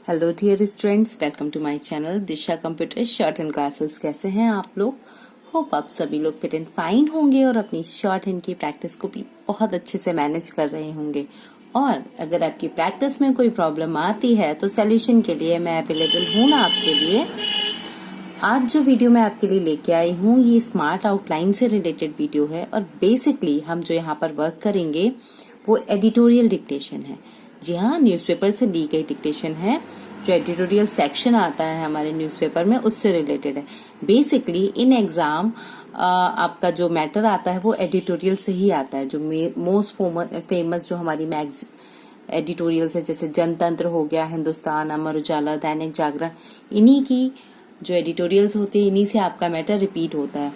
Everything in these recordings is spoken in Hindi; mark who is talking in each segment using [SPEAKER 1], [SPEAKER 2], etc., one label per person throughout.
[SPEAKER 1] Hello dear students, welcome to my channel Disha computer shorthand classes. कैसे हैं आप लोग? होप आप सभी लोग फिट एंड फाइन होंगे और अपनी शॉर्ट हैंड की प्रैक्टिस को भी बहुत अच्छे से मैनेज कर रहे होंगे। और अगर आपकी प्रैक्टिस में कोई प्रॉब्लम आती है तो सॉल्यूशन के लिए मैं अवेलेबल हूँ ना आपके लिए। आज जो वीडियो मैं आपके लिए लेके आई हूँ ये स्मार्ट आउटलाइन से रिलेटेड वीडियो है और बेसिकली हम जो यहाँ पर वर्क करेंगे वो एडिटोरियल डिक्टेशन है। जी हाँ, न्यूज़पेपर से ली गई डिक्टेशन है। जो एडिटोरियल सेक्शन आता है हमारे न्यूज़पेपर में उससे रिलेटेड है। बेसिकली इन एग्जाम आपका जो मैटर आता है वो एडिटोरियल से ही आता है। जो मोस्ट फेमस जो हमारी एडिटोरियल्स है, जैसे जनतंत्र हो गया, हिंदुस्तान, अमर उजाला, दैनिक जागरण, इन्हीं की जो एडिटोरियल्स होते हैं इन्हीं से आपका मैटर रिपीट होता है।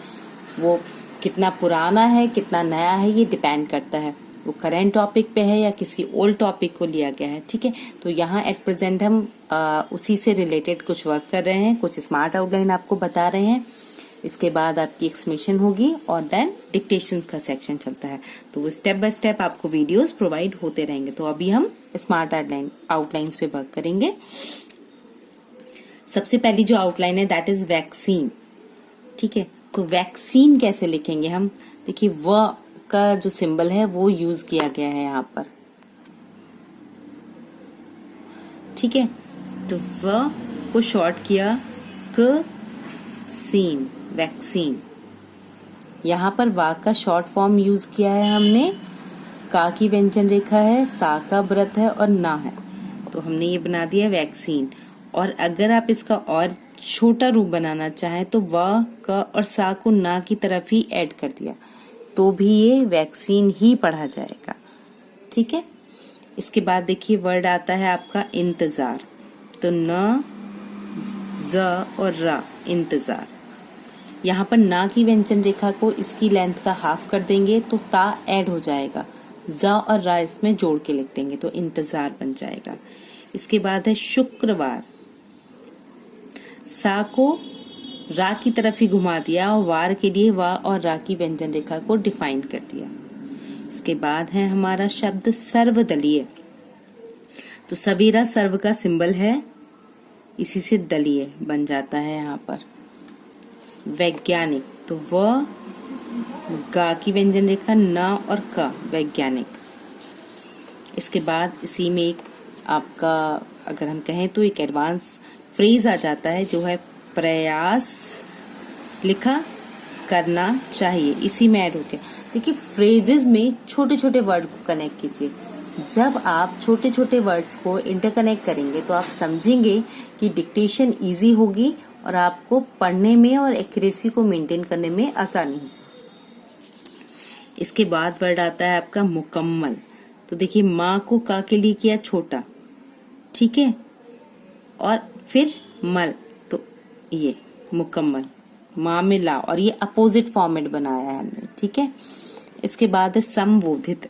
[SPEAKER 1] वो कितना पुराना है कितना नया है ये डिपेंड करता है, वो करेंट टॉपिक पे है या किसी ओल्ड टॉपिक को लिया गया है। ठीक है, तो यहाँ एट प्रेजेंट हम उसी से रिलेटेड कुछ वर्क कर रहे हैं, कुछ स्मार्ट आउटलाइन आपको बता रहे हैं। इसके बाद आपकी एक्सप्लेनेशन होगी और देन डिक्टेशन का सेक्शन चलता है। तो वो स्टेप बाय स्टेप आपको वीडियोस प्रोवाइड होते रहेंगे। तो अभी हम स्मार्ट आउटलाइंस पे वर्क करेंगे। सबसे पहली जो आउटलाइन है दैट इज वैक्सीन। ठीक है, तो वैक्सीन कैसे लिखेंगे हम? देखिए, व का जो सिंबल है वो यूज किया गया है यहाँ पर। ठीक है, तो व को शॉर्ट किया क सीन, वैक्सीन। यहाँ पर वा का शॉर्ट फॉर्म यूज किया है हमने। का की व्यंजन रेखा है, सा का व्रत है और ना है, तो हमने ये बना दिया वैक्सीन। और अगर आप इसका और छोटा रूप बनाना चाहें तो व, क और सा को ना की तरफ ही ऐड कर दिया तो भी ये वैक्सीन ही पढ़ा जाएगा। ठीक है, इसके बाद देखिए वर्ड आता है आपका इंतजार। तो न, ज और रा, इंतजार। यहाँ पर ना की व्यंजन रेखा को इसकी लेंथ का हाफ कर देंगे तो ता ऐड हो जाएगा, ज और रा इसमें जोड़ के लिख देंगे तो इंतजार बन जाएगा। इसके बाद है शुक्रवार। सा को रा की तरफ ही घुमा दिया और वार के लिए वा और रा की व्यंजन रेखा को डिफाइन कर दिया। इसके बाद है हमारा शब्द सर्वदलीय। तो सवेरा सर्व का सिंबल है, इसी से दलीय बन जाता है यहाँ पर। वैज्ञानिक, तो व, गा की व्यंजन रेखा, न और क, वैज्ञानिक। इसके बाद इसी में एक आपका अगर हम कहें तो एक एडवांस फ्रेज आ जाता है जो है प्रयास लिखा करना चाहिए, इसी में ऐड हो गया। देखिए, फ्रेजेस में छोटे छोटे वर्ड को कनेक्ट कीजिए। जब आप छोटे छोटे वर्ड्स को इंटरकनेक्ट करेंगे तो आप समझेंगे कि डिक्टेशन इजी होगी और आपको पढ़ने में और एक्यूरेसी को मेंटेन करने में आसानी होगी। इसके बाद वर्ड आता है आपका मुकम्मल। तो देखिए, माँ को का के लिए किया छोटा, ठीक है, और फिर मल, तो ये मुकम्मल, माँ में ला, और ये अपोजिट फॉर्मेट बनाया है हमने। ठीक है, इसके बाद है संबोधित।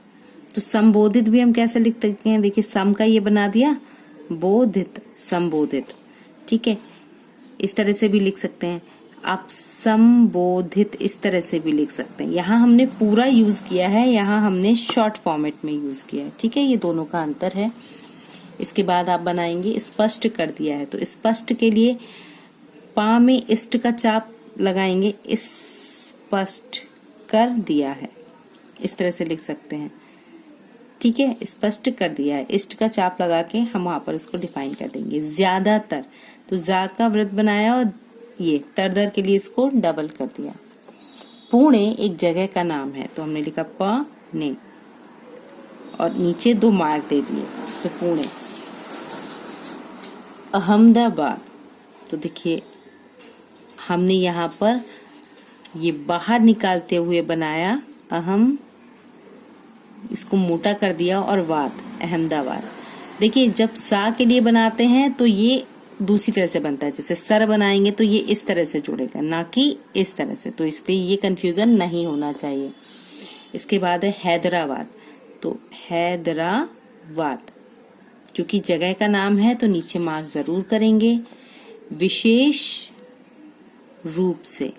[SPEAKER 1] तो संबोधित भी हम कैसे लिख सकते हैं? देखिए, सम का ये बना दिया, बोधित, संबोधित। ठीक है, इस तरह से भी लिख सकते हैं आप, संबोधित इस तरह से भी लिख सकते हैं। यहाँ हमने पूरा यूज किया है, यहाँ हमने शॉर्ट फॉर्मेट में यूज किया है। ठीक है, ये दोनों का अंतर है। इसके बाद आप बनाएंगे स्पष्ट कर दिया है। तो स्पष्ट के लिए पा में इष्ट का चाप लगाएंगे, स्पष्ट कर दिया है, इस तरह से लिख सकते हैं। ठीक है, स्पष्ट कर दिया है, इष्ट का चाप लगा के हम वहां पर इसको डिफाइन कर देंगे। ज्यादातर, तो जा का वृत्त बनाया और ये तरदर के लिए इसको डबल कर दिया। पुणे एक जगह का नाम है तो हमने लिखा प ने और नीचे 2 मार्क दे दिए, तो पुणे। अहमदाबाद, तो देखिए हमने यहाँ पर ये बाहर निकालते हुए बनाया, अहम, इसको मोटा कर दिया और वाद, अहमदाबाद। देखिए, जब सा के लिए बनाते हैं तो ये दूसरी तरह से बनता है, जैसे सर बनाएंगे तो ये इस तरह से जुड़ेगा, ना कि इस तरह से, तो इसलिए ये कंफ्यूजन नहीं होना चाहिए। इसके बाद है हैदराबाद। तो हैदराबाद क्योंकि जगह का नाम है तो नीचे मार्क जरूर करेंगे। विशेष रूप से,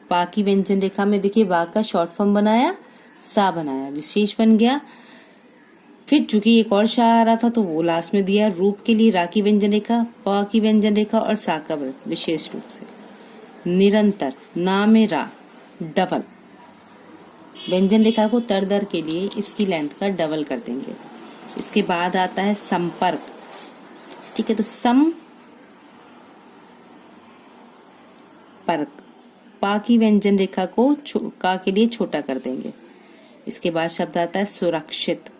[SPEAKER 1] पा की व्यंजन रेखा में देखिए बा का शॉर्ट फॉर्म बनाया, सा बनाया, विशेष बन गया। फिर चूंकि एक और शाह आ रहा था तो वो लास्ट में दिया। रूप के लिए रा की व्यंजन रेखा, प की व्यंजन रेखा और सा का व्रत विशेष रूप से। निरंतर ना में रा डबल, व्यंजन रेखा को तर दर के लिए इसकी लेंथ का डबल कर देंगे। इसके बाद आता है संपर्क, ठीक है, तो संपर्क, पा की व्यंजन रेखा को का के लिए छोटा कर देंगे। इसके बाद शब्द आता है सुरक्षित,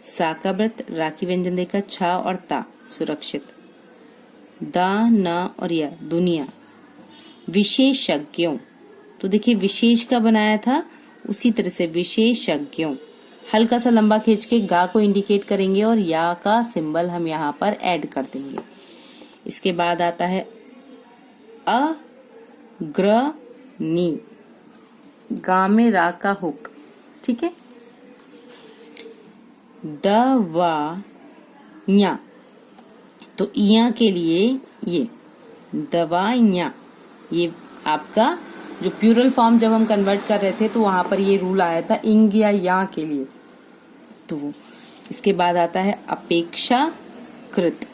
[SPEAKER 1] सा का व्रत, रा की व्यंजन रेखा, छा और ता, सुरक्षित। दा, न और या दुनिया। विशेषज्ञों, तो देखिए विशेष का बनाया था, उसी तरह से विशेषज्ञों, हल्का सा लंबा खींच के गा को इंडिकेट करेंगे और या का सिंबल हम यहाँ पर ऐड कर देंगे। इसके बाद आता है अग्रणी, गा में रा का हुक, ठीक है। दवाइयां, तो इया के लिए ये दवाइयां, ये आपका जो प्लूरल फॉर्म जब हम कन्वर्ट कर रहे थे तो वहां पर ये रूल आया था इंग या के लिए, तो वो। इसके बाद आता है अपेक्षाकृत,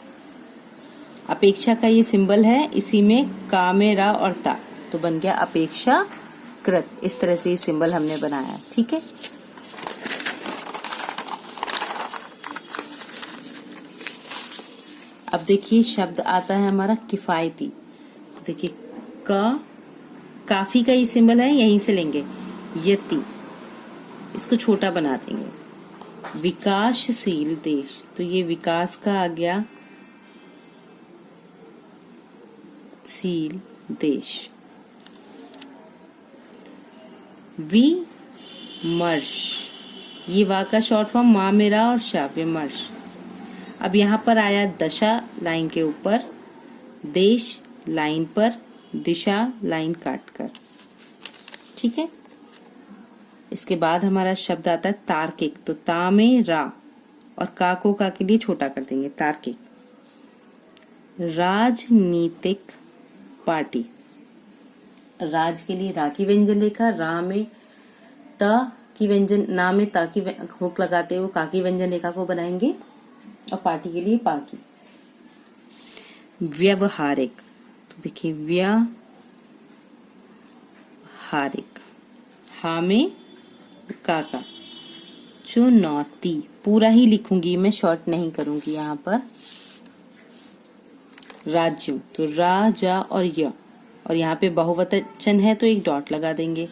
[SPEAKER 1] अपेक्षा का ये सिंबल है, इसी में का में रा और ता, तो बन गया अपेक्षाकृत। इस तरह से ये सिंबल हमने बनाया, ठीक है। अब देखिए शब्द आता है हमारा किफायती, तो देखिए काफी का ये सिंबल है, यहीं से लेंगे। यति, इसको छोटा बना देंगे। विकासशील देश, तो ये विकास का आ गया शील देश। विमर्श, ये वा का शॉर्ट फॉर्म मा मेरा और शा, विमर्श। अब यहाँ पर आया दशा लाइन के ऊपर, देश लाइन पर, दिशा लाइन काट कर, ठीक है। इसके बाद हमारा शब्द आता है तार्किक, तो ता में रा और का को का के लिए छोटा कर देंगे, तार्किक। राजनीतिक पार्टी, राज के लिए रा की व्यंजन रेखा, रा में त की व्यंजन, ना में ता की हुक लगाते हुए का की व्यंजन रेखा को बनाएंगे और पार्टी के लिए पा की। व्यवहारिक, तो देखिए व्यवहारिक, हा में का। चुनौती, पूरा ही लिखूंगी मैं, शॉर्ट नहीं करूंगी यहाँ पर। राज्यों, तो रा, जा और य, और यहाँ पे बहुवचन है तो एक डॉट लगा देंगे।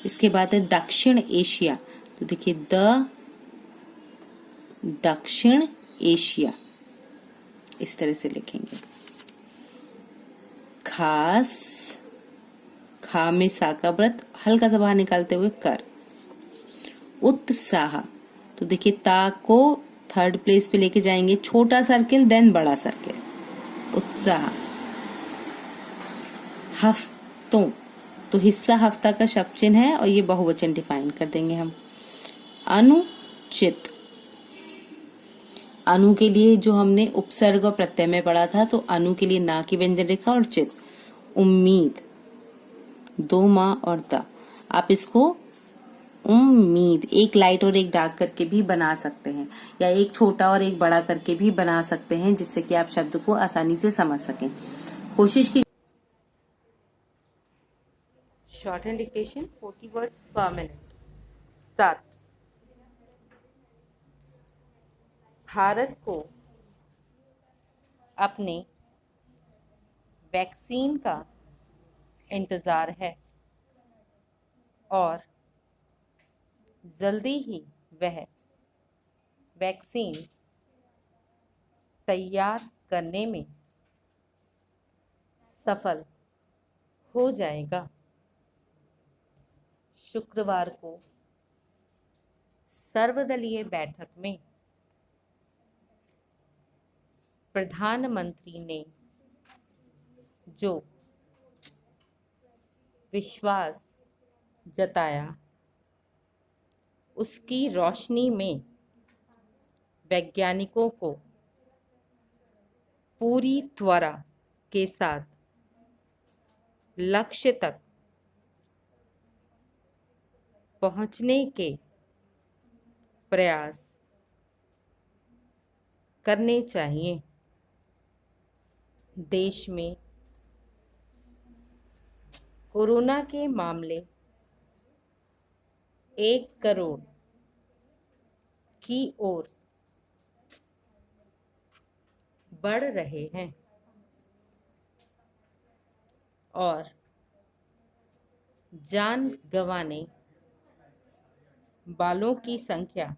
[SPEAKER 1] इसके बाद है दक्षिण एशिया, तो देखिए दक्षिण एशिया, इस तरह से लिखेंगे। खास, खा में सा का व्रत, हल्का सा बाहर निकालते हुए कर। उत्साह, तो देखिए ता को थर्ड प्लेस पे लेके जाएंगे, छोटा सर्किल देन बड़ा सर्किल, उत्साह। हफ्तों, तो हिस्सा हफ्ता का शब्द चिन्ह है और ये बहुवचन डिफाइन कर देंगे हम। अनुचित, अनु के लिए जो हमने उपसर्ग और प्रत्यय में पढ़ा था, तो अनु के लिए ना की व्यंजन रेखा और चित। उम्मीद, दो माँ और दा, आप इसको उम्मीद एक लाइट और एक डार्क करके भी बना सकते हैं, या एक छोटा और एक बड़ा करके भी बना सकते हैं, जिससे कि आप शब्द को आसानी से समझ सकें। कोशिश की। शॉर्ट हैंड डिक्टेशन 40 वर्ड्स पर मिनट। स्टार्ट। भारत को अपने वैक्सीन का इंतजार है और जल्दी ही वह वैक्सीन तैयार करने में सफल हो जाएगा। शुक्रवार को सर्वदलीय बैठक में प्रधानमंत्री ने जो विश्वास जताया, उसकी रोशनी में वैज्ञानिकों को पूरी त्वरा के साथ लक्ष्य तक पहुंचने के
[SPEAKER 2] प्रयास करने चाहिए। देश में कोरोना के मामले 1 करोड़ की ओर बढ़ रहे हैं और जान गंवाने वालों की संख्या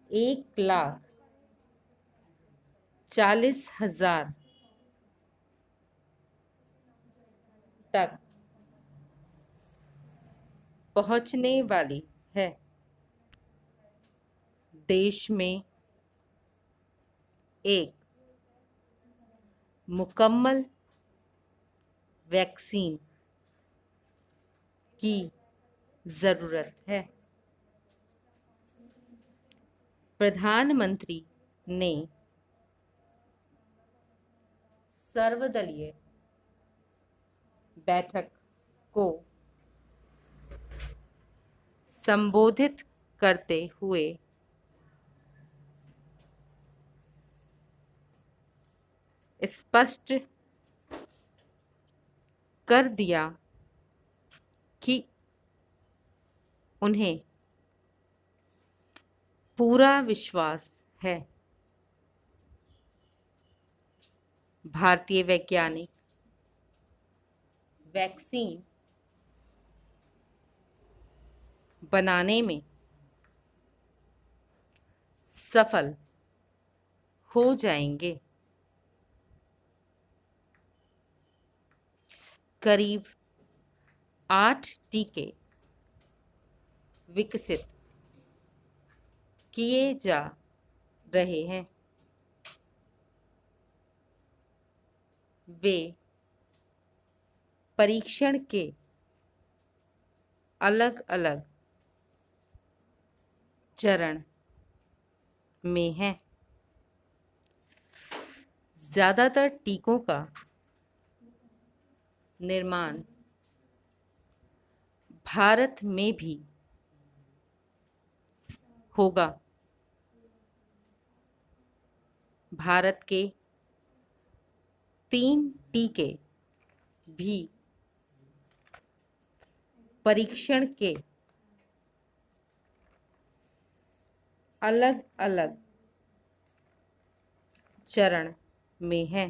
[SPEAKER 2] 1,40,000 तक पहुंचने वाली है। देश में एक मुकम्मल वैक्सीन की ज़रूरत है। प्रधानमंत्री ने सर्वदलीय बैठक को संबोधित करते हुए स्पष्ट कर दिया कि उन्हें पूरा विश्वास है भारतीय वैज्ञानिक वैक्सीन बनाने में सफल हो जाएंगे। करीब 8 टीके विकसित किए जा रहे हैं। वे परीक्षण के अलग अलग चरण में हैं। ज़्यादातर टीकों का निर्माण भारत में भी होगा। भारत के 3 टीके भी परीक्षण के अलग अलग चरण में हैं।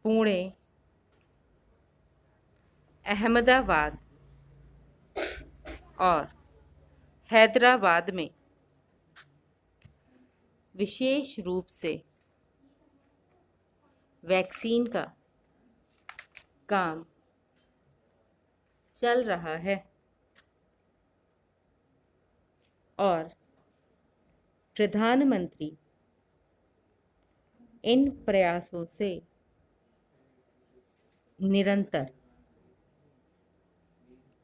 [SPEAKER 2] पुणे, अहमदाबाद और हैदराबाद में विशेष रूप से वैक्सीन का काम चल रहा है और प्रधानमंत्री इन प्रयासों से निरंतर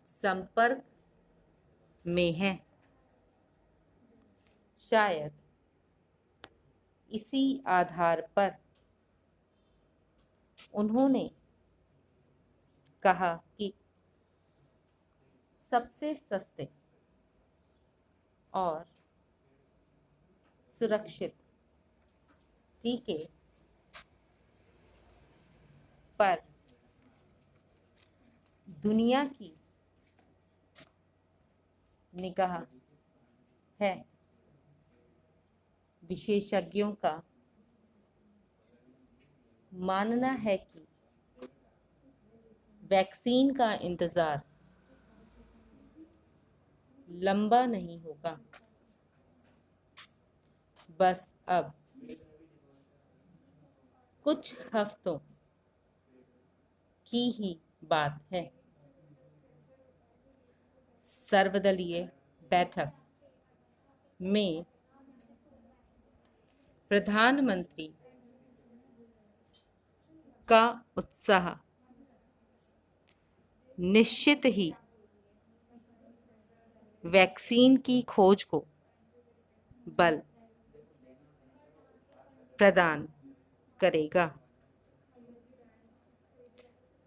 [SPEAKER 2] संपर्क में हैं। शायद इसी आधार पर उन्होंने कहा कि सबसे सस्ते और सुरक्षित टीके पर दुनिया की निगाह है। विशेषज्ञों का मानना है कि वैक्सीन का इंतजार लंबा नहीं होगा। बस अब कुछ हफ्तों की ही बात है। सर्वदलीय बैठक में प्रधानमंत्री का उत्साह निश्चित ही वैक्सीन की खोज को बल प्रदान करेगा।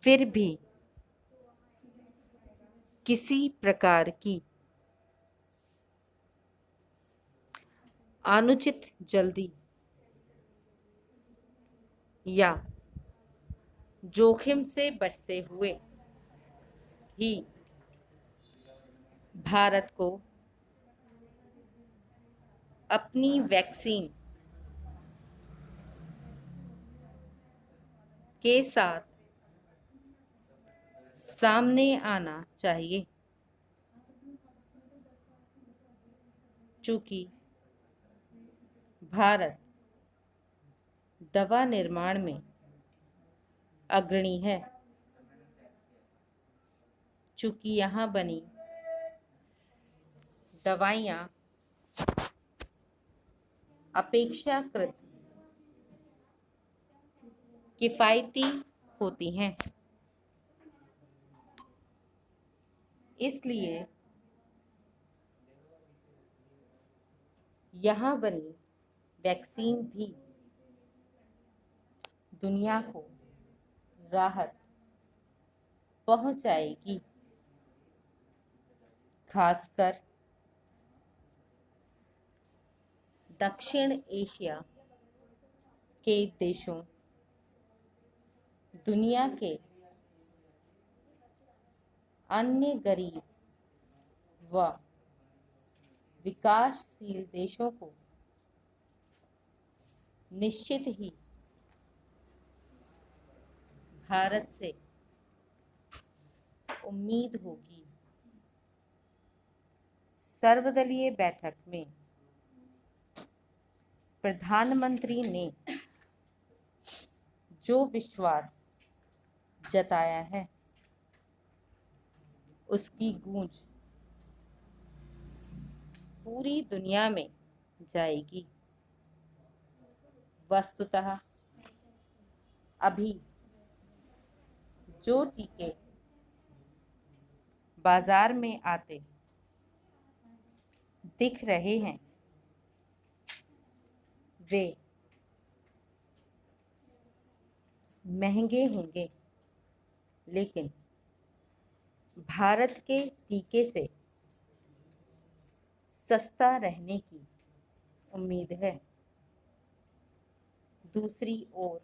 [SPEAKER 2] फिर भी किसी प्रकार की अनुचित जल्दी या जोखिम से बचते हुए ही भारत को अपनी वैक्सीन के साथ सामने आना चाहिए, चूंकि भारत दवा निर्माण में अग्रणी है, चूंकि यहाँ बनी दवाइयाँ अपेक्षाकृत किफ़ायती होती हैं। इसलिए यहाँ बनी वैक्सीन भी दुनिया को राहत पहुंचाएगी, खासकर दक्षिण एशिया के देशों, दुनिया के अन्य गरीब व विकासशील देशों को निश्चित ही भारत से उम्मीद होगी। सर्वदलीय बैठक में प्रधानमंत्री ने जो विश्वास जताया है, उसकी गूंज पूरी दुनिया में जाएगी। वस्तुतः अभी जो टीके बाजार में आते दिख रहे हैं, वे महंगे होंगे, लेकिन भारत के टीके से सस्ता रहने की उम्मीद है। दूसरी ओर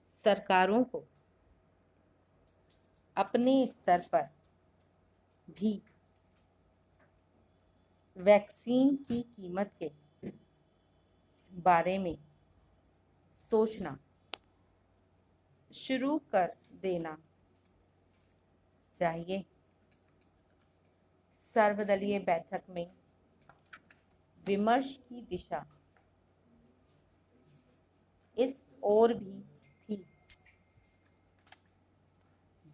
[SPEAKER 2] सरकारों को अपने स्तर पर भी वैक्सीन की कीमत के बारे में सोचना शुरू कर देना चाहिए। सर्वदलीय बैठक में विमर्श की दिशा इस ओर भी थी।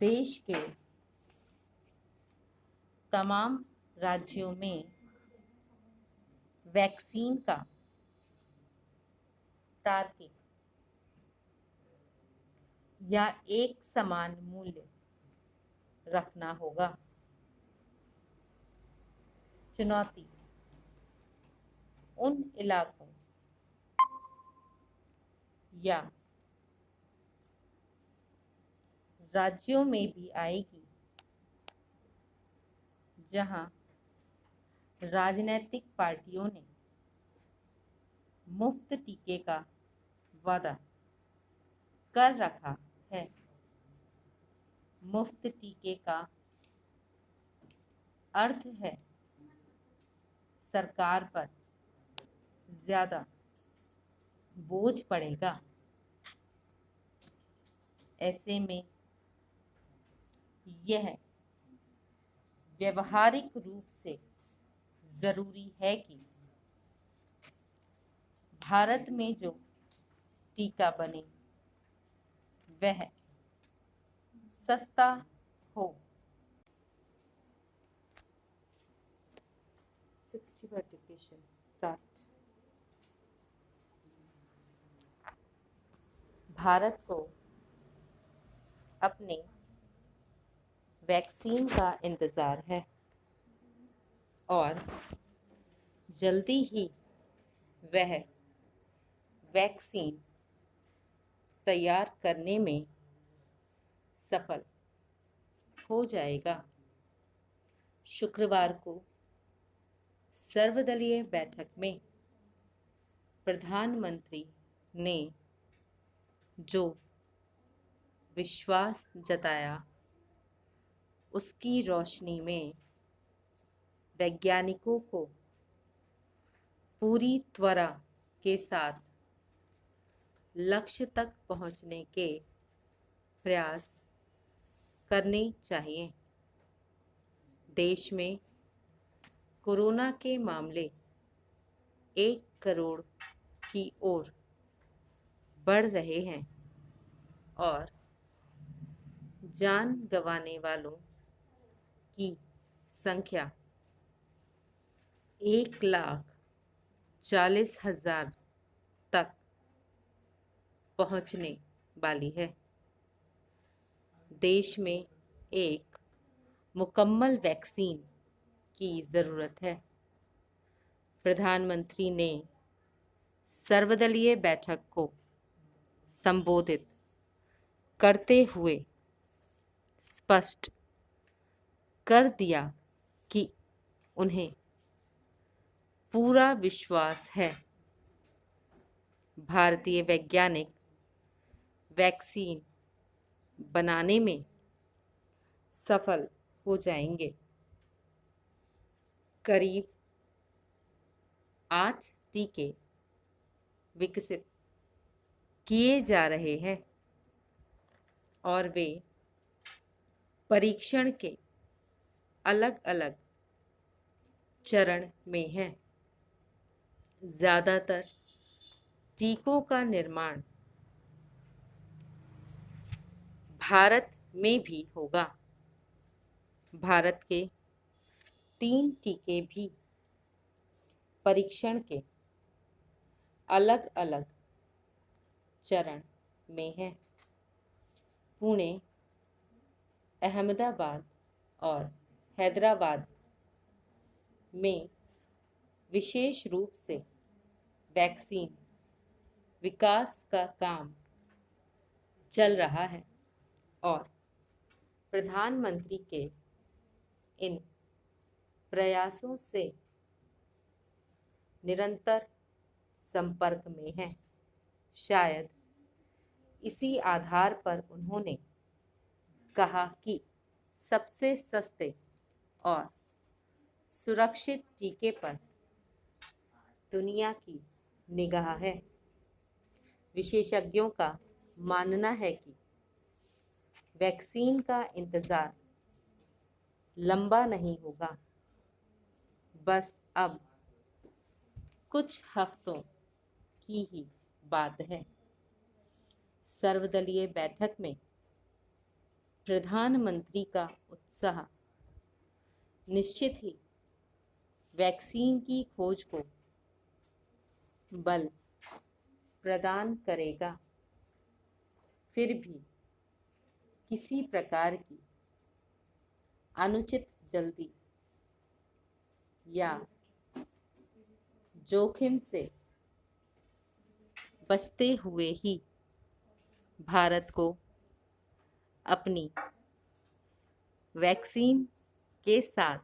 [SPEAKER 2] देश के तमाम राज्यों में वैक्सीन का तार्किक या एक समान मूल्य रखना होगा। चुनौती उन इलाकों या राज्यों में भी आएगी जहां राजनीतिक पार्टियों ने मुफ्त टीके का वादा कर रखा है। मुफ्त टीके का अर्थ है सरकार पर ज्यादा बोझ पड़ेगा। ऐसे में यह व्यवहारिक रूप से जरूरी है कि भारत में जो टीका बने वह सस्ता हो। 60 verification start। भारत को अपने वैक्सीन का इंतज़ार है और जल्दी ही वह वैक्सीन तैयार करने में सफल हो जाएगा। शुक्रवार को सर्वदलीय बैठक में प्रधानमंत्री ने जो विश्वास जताया उसकी रोशनी में वैज्ञानिकों को पूरी त्वरा के साथ लक्ष्य तक पहुंचने के प्रयास करने चाहिए। देश में कोरोना के मामले 1 करोड़ की ओर बढ़ रहे हैं और जान गंवाने वालों की संख्या 1,40,000 तक पहुंचने वाली है। देश में एक मुकम्मल वैक्सीन की ज़रूरत है। प्रधानमंत्री ने सर्वदलीय बैठक को संबोधित करते हुए स्पष्ट कर दिया कि उन्हें पूरा विश्वास है भारतीय वैज्ञानिक वैक्सीन बनाने में सफल हो जाएंगे। करीब 8 टीके विकसित किए जा रहे हैं और वे परीक्षण के अलग अलग चरण में हैं। ज़्यादातर टीकों का निर्माण भारत में भी होगा। भारत के 3 टीके भी परीक्षण के अलग अलग चरण में हैं। पुणे, अहमदाबाद और हैदराबाद में विशेष रूप से वैक्सीन विकास का काम चल रहा है और प्रधानमंत्री के इन प्रयासों से निरंतर संपर्क में हैं। शायद इसी आधार पर उन्होंने कहा कि सबसे सस्ते और सुरक्षित टीके पर दुनिया की निगाह है। विशेषज्ञों का मानना है कि वैक्सीन का इंतज़ार लंबा नहीं होगा, बस अब कुछ हफ्तों की ही बात है। सर्वदलीय बैठक में प्रधानमंत्री का उत्साह निश्चित ही वैक्सीन की खोज को बल प्रदान करेगा। फिर भी किसी प्रकार की अनुचित जल्दी या जोखिम से बचते हुए ही भारत को अपनी वैक्सीन के साथ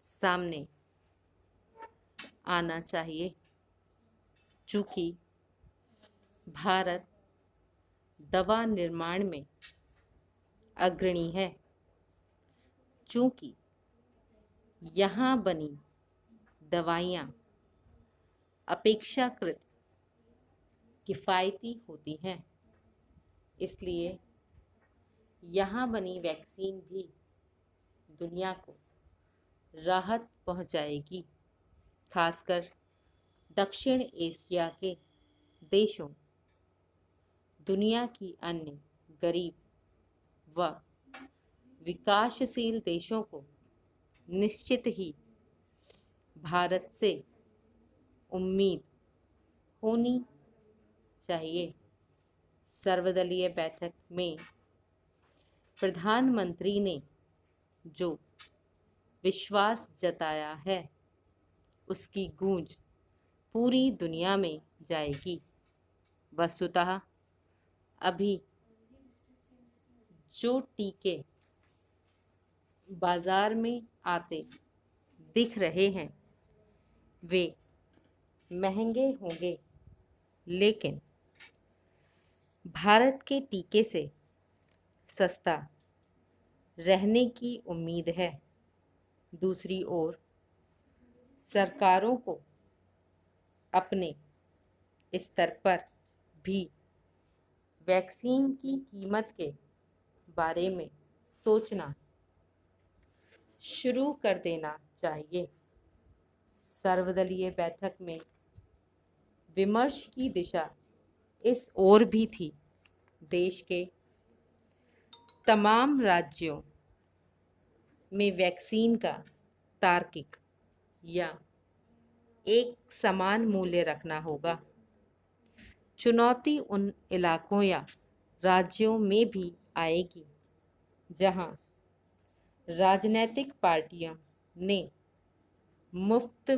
[SPEAKER 2] सामने आना चाहिए। चूँकि भारत दवा निर्माण में अग्रणी है, चूँकि यहाँ बनी दवाइयाँ अपेक्षाकृत किफ़ायती होती हैं, इसलिए यहाँ बनी वैक्सीन भी दुनिया को राहत पहुँचाएगी। खासकर दक्षिण एशिया के देशों, दुनिया की अन्य गरीब व विकासशील देशों को निश्चित ही भारत से उम्मीद होनी चाहिए। सर्वदलीय बैठक में प्रधानमंत्री ने जो विश्वास जताया है उसकी गूंज पूरी दुनिया में जाएगी। वस्तुतः अभी जो टीके बाजार में आते दिख रहे हैं वे महंगे होंगे, लेकिन भारत के टीके से सस्ता रहने की उम्मीद है। दूसरी ओर सरकारों को अपने स्तर पर भी वैक्सीन की कीमत के बारे में सोचना शुरू कर देना चाहिए। सर्वदलीय बैठक में विमर्श की दिशा इस ओर भी थी। देश के तमाम राज्यों में वैक्सीन का तार्किक या एक समान मूल्य रखना होगा। चुनौती उन इलाकों या राज्यों में भी आएगी जहां राजनीतिक पार्टियों ने मुफ्त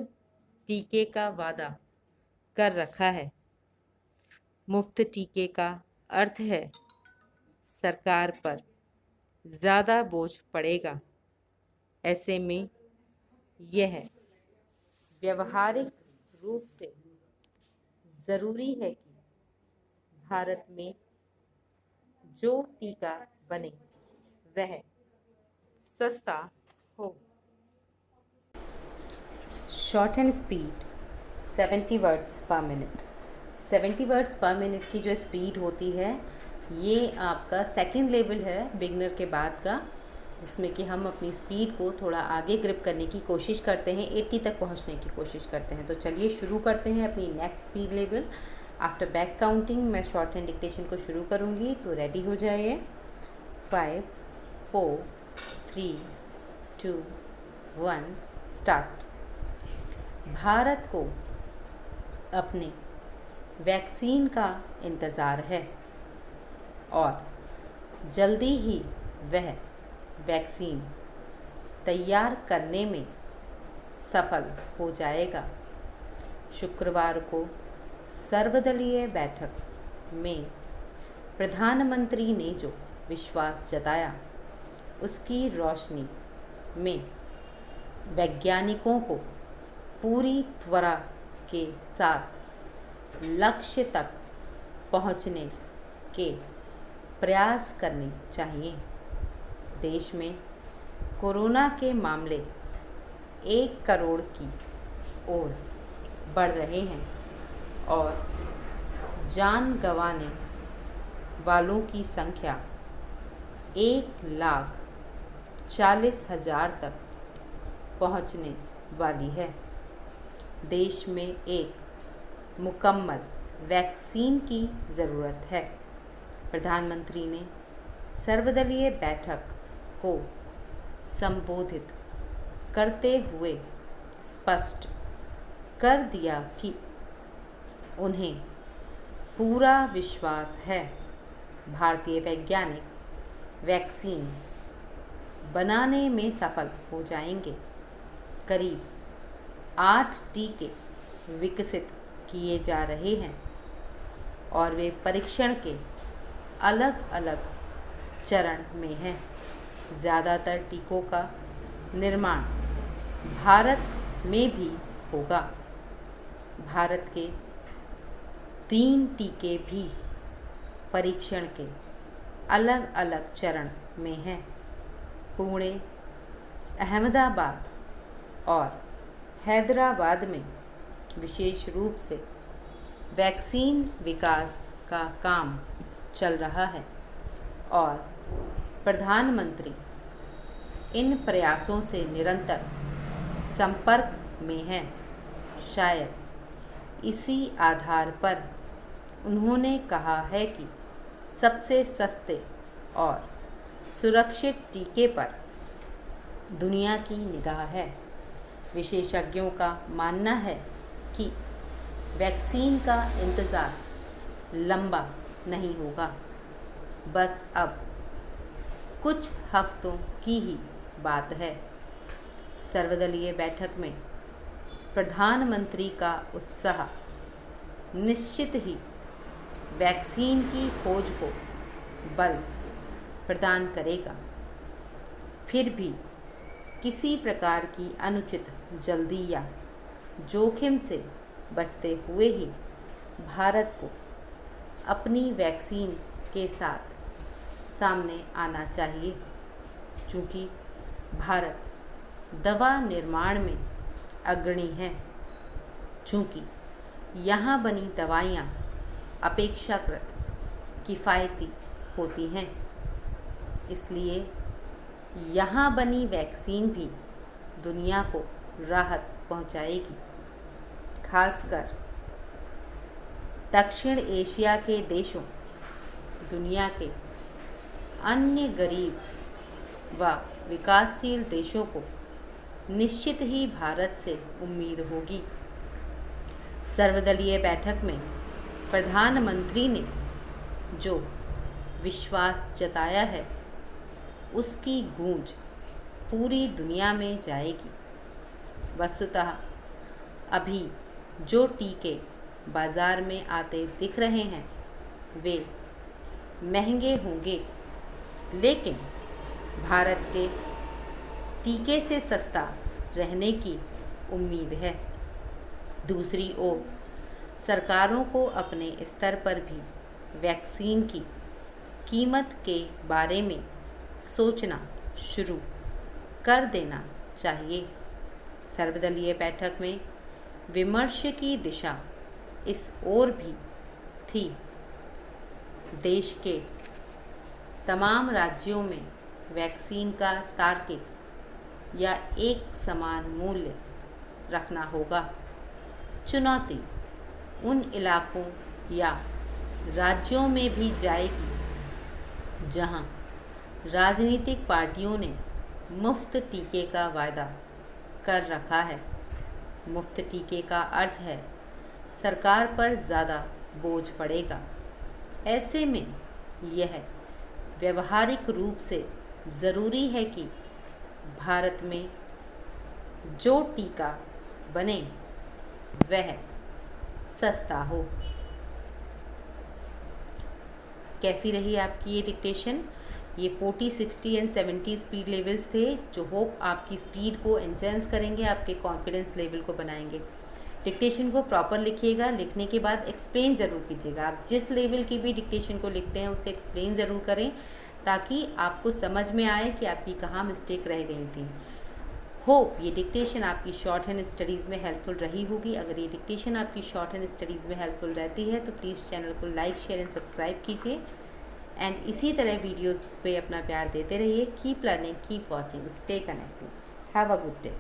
[SPEAKER 2] टीके का वादा कर रखा है। मुफ्त टीके का अर्थ है सरकार पर ज़्यादा बोझ पड़ेगा। ऐसे में यह व्यवहारिक रूप से ज़रूरी है कि भारत में जो टीका बने वह सस्ता हो।
[SPEAKER 1] शॉर्ट एंड स्पीड 70 वर्ड्स पर मिनट। 70 वर्ड्स पर मिनट की जो स्पीड होती है ये आपका सेकंड लेवल है बिगनर के बाद का, जिसमें कि हम अपनी स्पीड को थोड़ा आगे ग्रिप करने की कोशिश करते हैं, 80 तक पहुंचने की कोशिश करते हैं। तो चलिए शुरू करते हैं अपनी next speed level. After back counting मैं शॉर्ट हैंड डिक्टेशन को शुरू करूंगी, तो रेडी हो जाइए। 5 4 3 2 1 स्टार्ट। भारत को अपने वैक्सीन का इंतज़ार है और जल्दी ही वह वैक्सीन तैयार करने में सफल हो जाएगा। शुक्रवार को सर्वदलीय बैठक में प्रधानमंत्री ने जो विश्वास जताया उसकी रोशनी में वैज्ञानिकों को पूरी त्वरा के साथ लक्ष्य तक पहुंचने के प्रयास करने चाहिए। देश में कोरोना के मामले 1 करोड़ की ओर बढ़ रहे हैं और जान गंवाने वालों की संख्या 1,40,000 तक पहुंचने वाली है। देश में एक मुकम्मल वैक्सीन की ज़रूरत है। प्रधानमंत्री ने सर्वदलीय बैठक को संबोधित करते हुए स्पष्ट कर दिया कि उन्हें पूरा विश्वास है भारतीय वैज्ञानिक वैक्सीन बनाने में सफल हो जाएंगे। करीब 8 टीके विकसित किए जा रहे हैं और वे परीक्षण के अलग अलग चरण में हैं। ज़्यादातर टीकों का निर्माण भारत में भी होगा। भारत के 3 टीके भी परीक्षण के अलग अलग चरण में हैं। पुणे, अहमदाबाद और हैदराबाद में विशेष रूप से वैक्सीन विकास का काम चल रहा है और प्रधानमंत्री इन प्रयासों से निरंतर संपर्क में हैं। शायद इसी आधार पर उन्होंने कहा है कि सबसे सस्ते और सुरक्षित टीके पर दुनिया की निगाह है। विशेषज्ञों का मानना है कि वैक्सीन का इंतज़ार लंबा नहीं होगा, बस अब कुछ हफ्तों की ही बात है। सर्वदलीय बैठक में प्रधानमंत्री का उत्साह निश्चित ही वैक्सीन की खोज को बल प्रदान करेगा। फिर भी
[SPEAKER 2] किसी प्रकार की अनुचित जल्दी या जोखिम से बचते हुए ही भारत को अपनी वैक्सीन के साथ सामने आना चाहिए, चूँकि भारत दवा निर्माण में अग्रणी है, चूँकि यहाँ बनी दवाइयाँ अपेक्षाकृत किफ़ायती होती हैं, इसलिए यहाँ बनी वैक्सीन भी दुनिया को राहत पहुँचाएगी। खासकर दक्षिण एशिया के देशों, दुनिया के अन्य गरीब व विकासशील देशों को निश्चित ही भारत से उम्मीद होगी। सर्वदलीय बैठक में प्रधानमंत्री ने जो विश्वास जताया है, उसकी गूंज पूरी दुनिया में जाएगी। वस्तुतः अभी जो टीके बाज़ार में आते दिख रहे हैं वे महंगे होंगे, लेकिन भारत के टीके से सस्ता रहने की उम्मीद है। दूसरी ओर सरकारों को अपने स्तर पर भी वैक्सीन की कीमत के बारे में सोचना शुरू कर देना चाहिए। सर्वदलीय बैठक में विमर्श की दिशा इस ओर भी थी। देश के तमाम राज्यों में वैक्सीन का तार्किक या एक समान मूल्य रखना होगा। चुनौती उन इलाकों या राज्यों में भी जाएगी जहां राजनीतिक पार्टियों ने मुफ्त टीके का वादा कर रखा है। मुफ्त टीके का अर्थ है सरकार पर ज़्यादा बोझ पड़ेगा। ऐसे में यह व्यवहारिक रूप से ज़रूरी है कि भारत में जो टीका बने वह सस्ता हो। कैसी रही आपकी ये डिक्टेशन? ये 40, 60 एंड 70 स्पीड लेवल्स थे जो होप आपकी स्पीड को एनहांस करेंगे, आपके कॉन्फिडेंस लेवल को बनाएंगे। डिक्टेशन को प्रॉपर लिखिएगा, लिखने के बाद एक्सप्लेन ज़रूर कीजिएगा। आप जिस लेवल की भी डिक्टेशन को लिखते हैं उसे एक्सप्लेन ज़रूर करें ताकि आपको समझ में आए कि आपकी कहाँ मिस्टेक रह गई थी। होप ये डिक्टेशन आपकी शॉर्ट हैंड स्टडीज़ में हेल्पफुल रही होगी। अगर ये डिक्टेशन आपकी शॉर्ट हैंड स्टडीज़ में हेल्पफुल रहती है तो प्लीज़ चैनल को लाइक, शेयर एंड सब्सक्राइब कीजिए एंड इसी तरह वीडियोस पे अपना प्यार देते रहिए। Keep learning, keep watching, stay connected. Have a good day.